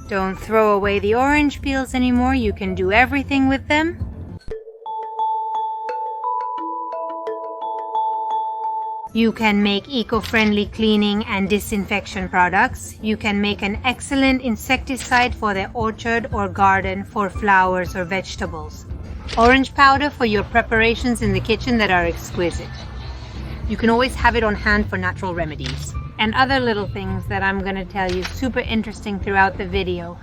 Don't throw away the orange peels anymore, you can do everything with them. You can make eco-friendly cleaning and disinfection products. You can make an excellent insecticide for the orchard or garden for flowers or vegetables. Orange powder for your preparations in the kitchen that are exquisite. You can always have it on hand for natural remedies. And other little things that I'm going to tell you, super interesting throughout the video.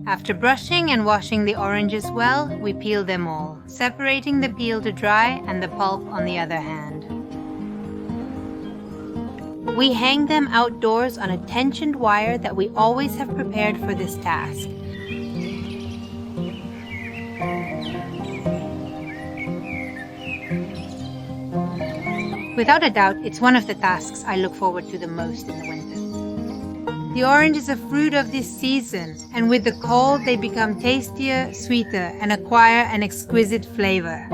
After brushing and washing the oranges well, we peel them all, separating the peel to dry and the pulp on the other hand. We hang them outdoors on a tensioned wire that we always have prepared for this task. Without a doubt, it's one of the tasks I look forward to the most in the winter. The orange is a fruit of this season, and with the cold they become tastier, sweeter, and acquire an exquisite flavor.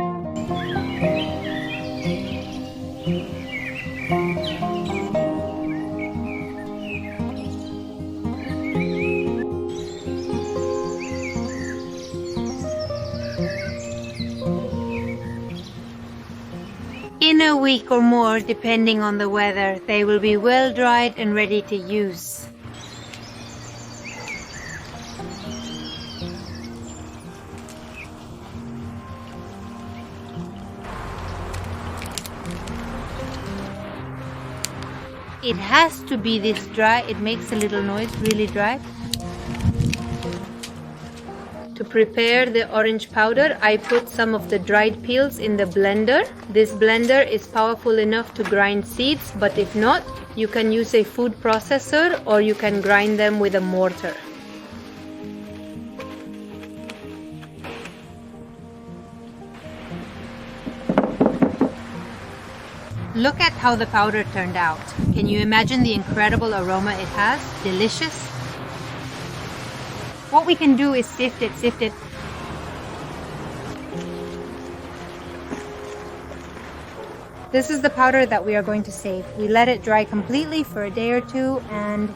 In a week or more, depending on the weather, they will be well dried and ready to use. It has to be this dry, it makes a little noise, really dry. To prepare the orange powder, I put some of the dried peels in the blender. This blender is powerful enough to grind seeds, but if not, you can use a food processor or you can grind them with a mortar. Look at how the powder turned out. Can you imagine the incredible aroma it has? Delicious. What we can do is sift it. This is the powder that we are going to save. We let it dry completely for a day or two and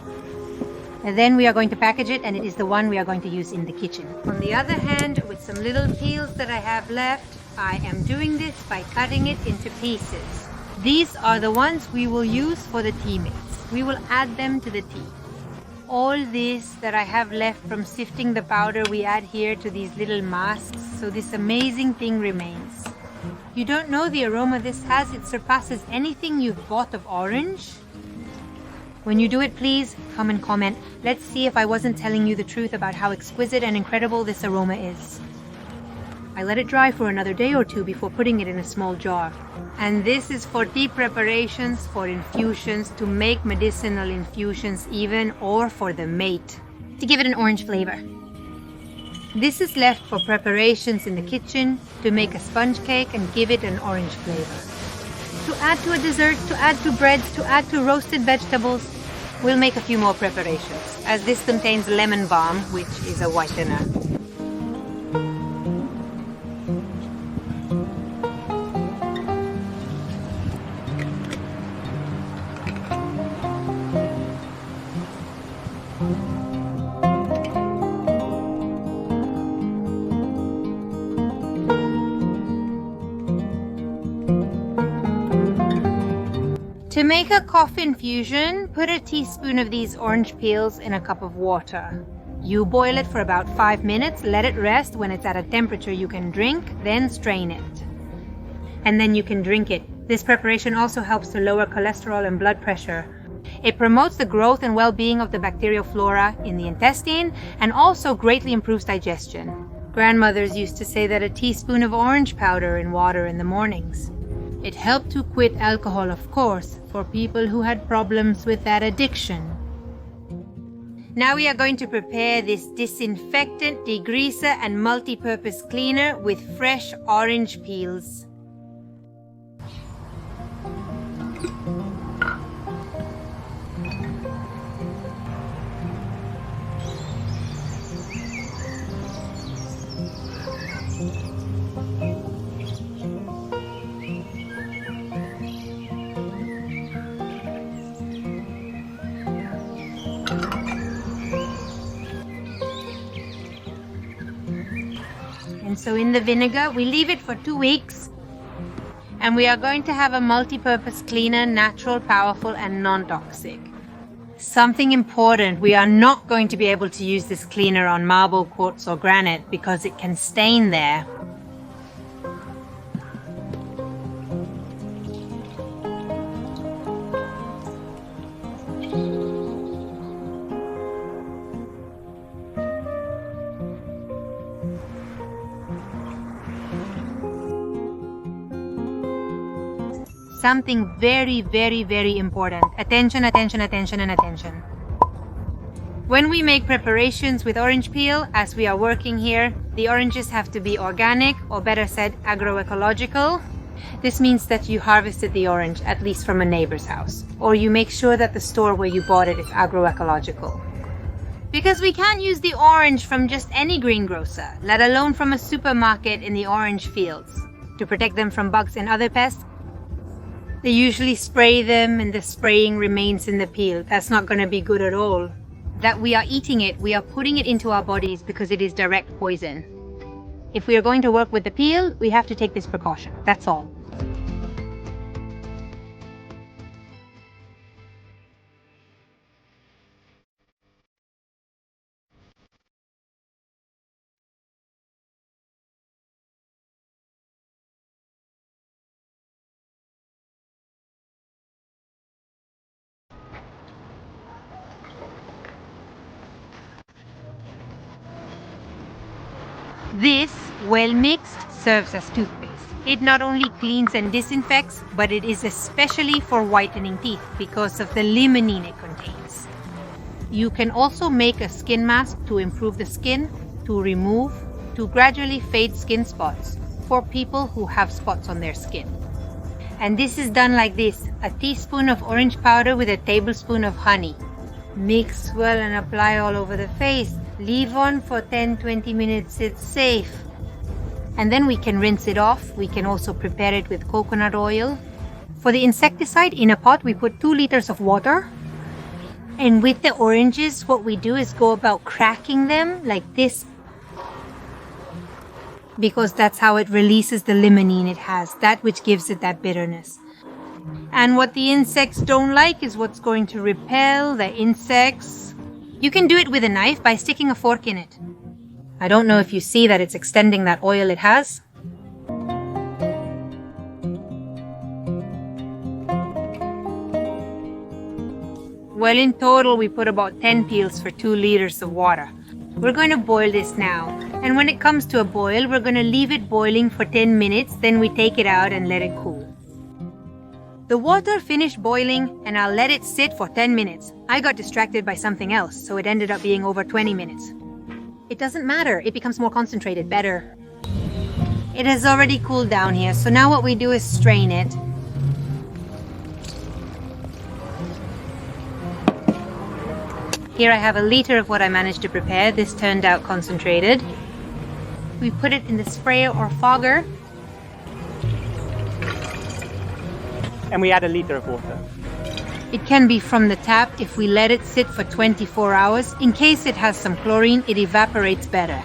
then we are going to package it, and it is the one we are going to use in the kitchen. On the other hand, with some little peels that I have left, I am doing this by cutting it into pieces. These are the ones we will use for the tea mix. We will add them to the tea. All this that I have left from sifting the powder we add here to these little masks, so this amazing thing remains. You don't know the aroma this has, it surpasses anything you've bought of orange. When you do it, please come and comment. Let's see if I wasn't telling you the truth about how exquisite and incredible this aroma is. I let it dry for another day or two before putting it in a small jar. And this is for tea preparations, for infusions, to make medicinal infusions even, or for the mate, to give it an orange flavor. This is left for preparations in the kitchen, to make a sponge cake and give it an orange flavor. To add to a dessert, to add to breads, to add to roasted vegetables. We'll make a few more preparations, as this contains lemon balm, which is a whitener. To make a cough infusion, put a teaspoon of these orange peels in a cup of water. You boil it for about 5 minutes, let it rest. When it's at a temperature you can drink, then strain it. And then you can drink it. This preparation also helps to lower cholesterol and blood pressure. It promotes the growth and well-being of the bacterial flora in the intestine and also greatly improves digestion. Grandmothers used to say that a teaspoon of orange powder in water in the mornings. It helped to quit alcohol, of course, for people who had problems with that addiction. Now we are going to prepare this disinfectant, degreaser and multi-purpose cleaner with fresh orange peels. And so in the vinegar, we leave it for 2 weeks. And we are going to have a multi-purpose cleaner, natural, powerful, and non-toxic. Something important, we are not going to be able to use this cleaner on marble, quartz, or granite because it can stain there. Something very, very, very important. Attention, attention, attention, and attention. When we make preparations with orange peel, as we are working here, the oranges have to be organic, or better said, agroecological. This means that you harvested the orange, at least from a neighbor's house, or you make sure that the store where you bought it is agroecological. Because we can't use the orange from just any greengrocer, let alone from a supermarket in the orange fields. To protect them from bugs and other pests, they usually spray them and the spraying remains in the peel. That's not going to be good at all. That we are eating it, we are putting it into our bodies because it is direct poison. If we are going to work with the peel, we have to take this precaution. That's all. This, well mixed, serves as toothpaste. It not only cleans and disinfects, but it is especially for whitening teeth because of the limonene it contains. You can also make a skin mask to improve the skin, to remove, to gradually fade skin spots for people who have spots on their skin. And this is done like this: a teaspoon of orange powder with a tablespoon of honey. Mix well and apply all over the face. Leave on for 10-20 minutes, it's safe. And then we can rinse it off. We can also prepare it with coconut oil. For the insecticide, in a pot we put 2 liters of water. And with the oranges, what we do is go about cracking them like this, because that's how it releases the limonene it has, that which gives it that bitterness. And what the insects don't like is what's going to repel the insects. You can do it with a knife by sticking a fork in it. I don't know if you see that it's extending that oil it has. Well, in total we put about 10 peels for 2 liters of water. We're going to boil this now. And when it comes to a boil, we're going to leave it boiling for 10 minutes, then we take it out and let it cool. The water finished boiling and I'll let it sit for 10 minutes. I got distracted by something else, so it ended up being over 20 minutes. It doesn't matter, it becomes more concentrated, better. It has already cooled down here, so now what we do is strain it. Here I have a liter of what I managed to prepare. This turned out concentrated. We put it in the sprayer or fogger. And we add a liter of water. It can be from the tap. If we let it sit for 24 hours, in case it has some chlorine, it evaporates better.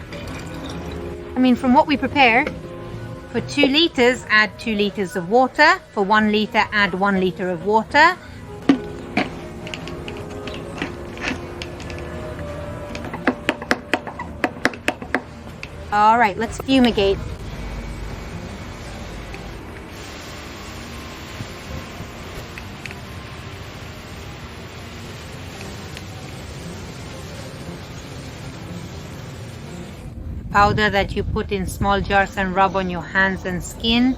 I mean, from what we prepare, for 2 liters, add 2 liters of water. For 1 liter, add 1 liter of water. All right, let's fumigate. Powder that you put in small jars and rub on your hands and skin.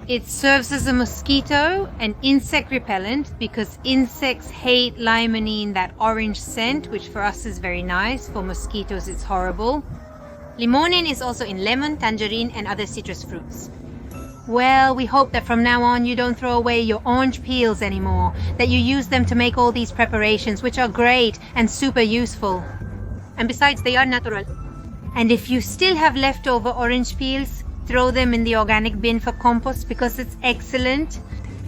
It serves as a mosquito and insect repellent because insects hate limonene, that orange scent, which for us is very nice. For mosquitoes, it's horrible. Limonene is also in lemon, tangerine, and other citrus fruits. Well, we hope that from now on you don't throw away your orange peels anymore, that you use them to make all these preparations, which are great and super useful. And besides, they are natural. And if you still have leftover orange peels, throw them in the organic bin for compost because it's excellent.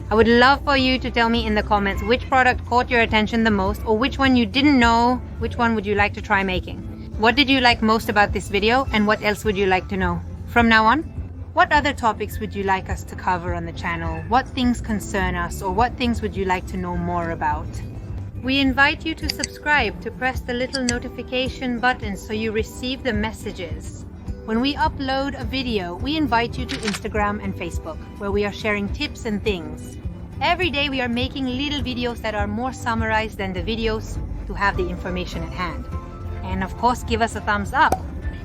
I would love for you to tell me in the comments which product caught your attention the most, or which one you didn't know. Which one would you like to try making? What did you like most about this video, and what else would you like to know? From now on, what other topics would you like us to cover on the channel? What things concern us, or what things would you like to know more about? We invite you to subscribe, to press the little notification button so you receive the messages. When we upload a video, we invite you to Instagram and Facebook, where we are sharing tips and things. Every day we are making little videos that are more summarized than the videos to have the information at hand. And of course, give us a thumbs up.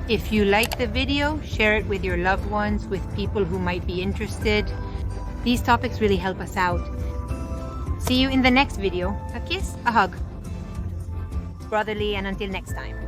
If you like the video, share it with your loved ones, with people who might be interested. These topics really help us out. See you in the next video. A kiss, a hug. Brotherly, and until next time.